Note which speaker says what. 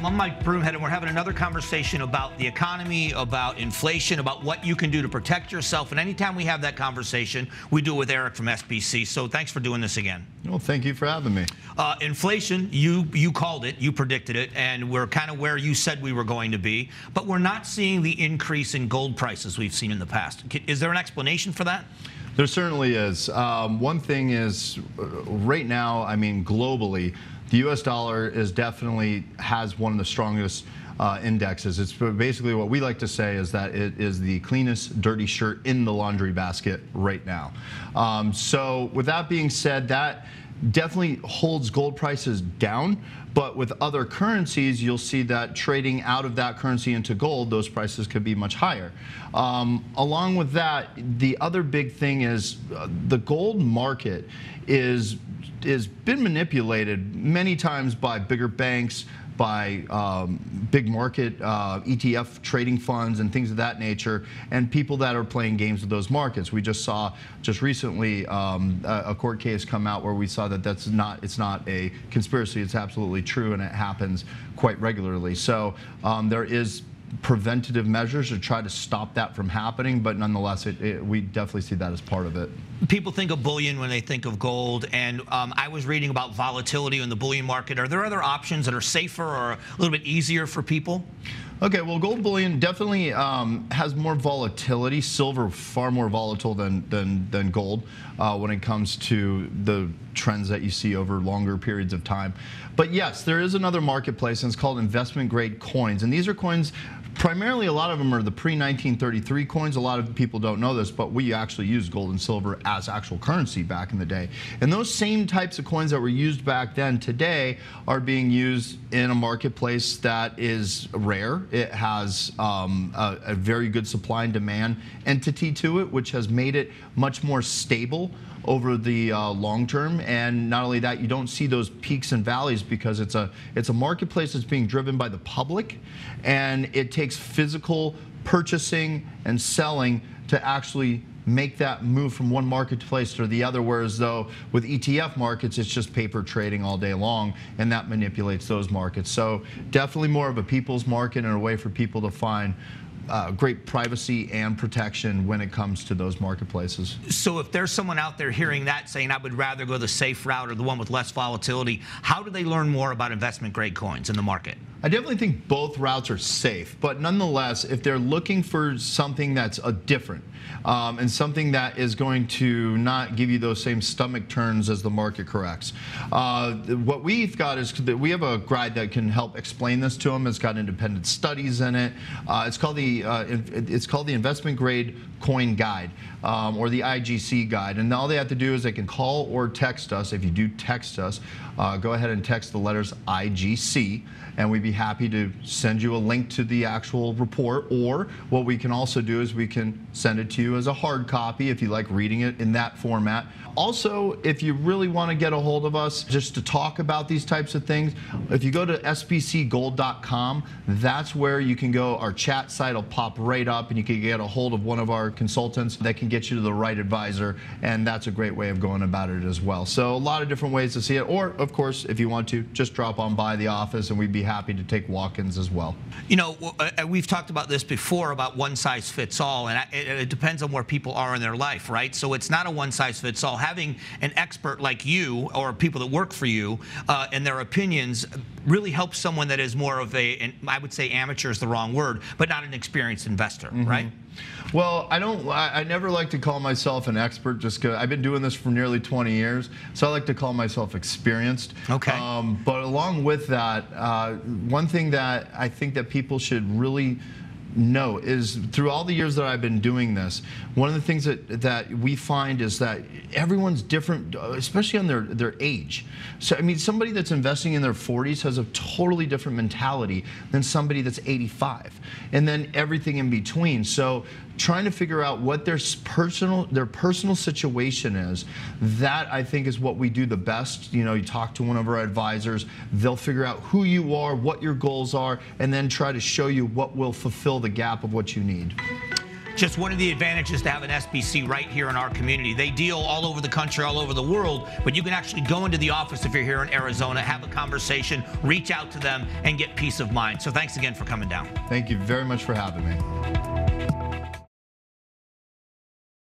Speaker 1: I'm Mike Broomhead, and we're having another conversation about the economy, about inflation, about what you can do to protect yourself. And anytime we have that conversation, we do it with Eric from SBC. So thanks for doing this again.
Speaker 2: Well, thank you for having me.
Speaker 1: Inflation, you called it, you predicted it, and we're kind of where you said we were going to be. But we're not seeing the increase in gold prices we've seen in the past. Is there an explanation for that?
Speaker 2: There certainly is. One thing is, right now, I mean, globally, the U.S. dollar is definitely has one of the strongest indexes. It's basically what we like to say is that it is the cleanest dirty shirt in the laundry basket right now. So with that being said, that definitely holds gold prices down. But with other currencies, you'll see that trading out of that currency into gold, those prices could be much higher. Along with that, the other big thing is the gold market is been manipulated many times by bigger banks, by big market ETF trading funds and things of that nature, and people that are playing games with those markets. We just saw just recently a court case come out where we saw that it's not a conspiracy. It's absolutely true, and it happens quite regularly. So there is preventative measures to try to stop that from happening, but nonetheless, we definitely see that as part of it.
Speaker 1: People think of bullion when they think of gold, and I was reading about volatility in the bullion market. Are there other options that are safer or a little bit easier for people?
Speaker 2: Okay, well, gold bullion definitely has more volatility. Silver far more volatile than gold when it comes to the trends that you see over longer periods of time. But yes, there is another marketplace, and it's called investment grade coins. And these are coins, primarily a lot of them are the pre-1933 coins. A lot of people don't know this, but we actually used gold and silver as actual currency back in the day. And those same types of coins that were used back then today are being used in a marketplace that is rare. It has a very good supply and demand entity to it, which has made it much more stable over the long term. And not only that, you don't see those peaks and valleys because it's a marketplace that's being driven by the public, and it takes physical purchasing and selling to actually make that move from one marketplace to the other, whereas though with ETF markets, it's just paper trading all day long, and that manipulates those markets. So definitely more of a people's market and a way for people to find great privacy and protection when it comes to those marketplaces.
Speaker 1: So if there's someone out there hearing that saying, I would rather go the safe route or the one with less volatility, how do they learn more about investment grade coins in the market?
Speaker 2: I definitely think both routes are safe, but nonetheless, if they're looking for something that's different and something that is going to not give you those same stomach turns as the market corrects, what we've got is that we have a guide that can help explain this to them. It's got independent studies in it. It's called the Investment Grade Coin Guide, or the IGC Guide. And all they have to do is they can call or text us. If you do text us, go ahead and text the letters IGC, and we'd be happy to send you a link to the actual report. Or what we can also do is we can send it to you as a hard copy if you like reading it in that format. Also, if you really want to get a hold of us just to talk about these types of things, if you go to sbcgold.com, that's where you can go. Our chat site will pop right up, and you can get a hold of one of our consultants that can get you to the right advisor, and that's a great way of going about it as well. So a lot of different ways to see it. Or, of course, if you want to, just drop on by the office, and we'd be happy to take walk-ins as well.
Speaker 1: You know, we've talked about this before about one size fits all, and it depends on where people are in their life, right? So it's not a one size fits all. Having an expert like you or people that work for you and their opinions really helps someone that is more of I would say amateur is the wrong word, but not an experienced investor, right?
Speaker 2: Well, I never like to call myself an expert just because I've been doing this for nearly 20 years. So I like to call myself experienced. Okay. But along with that, one thing that I think that people should really know is through all the years that I've been doing this, one of the things that we find is that everyone's different, especially on their age. So, I mean, somebody that's investing in their 40s has a totally different mentality than somebody that's 85, and then everything in between. So trying to figure out what their personal situation is, that I think is what we do the best. You know, you talk to one of our advisors, they'll figure out who you are, what your goals are, and then try to show you what will fulfill the gap of what you need.
Speaker 1: just one of the advantages to have an SBC right here in our community. They deal all over the country, all over the world, but you can actually go into the office if you're here in Arizona, have a conversation, reach out to them, and get peace of mind. So thanks again for coming down.
Speaker 2: Thank you very much for having me.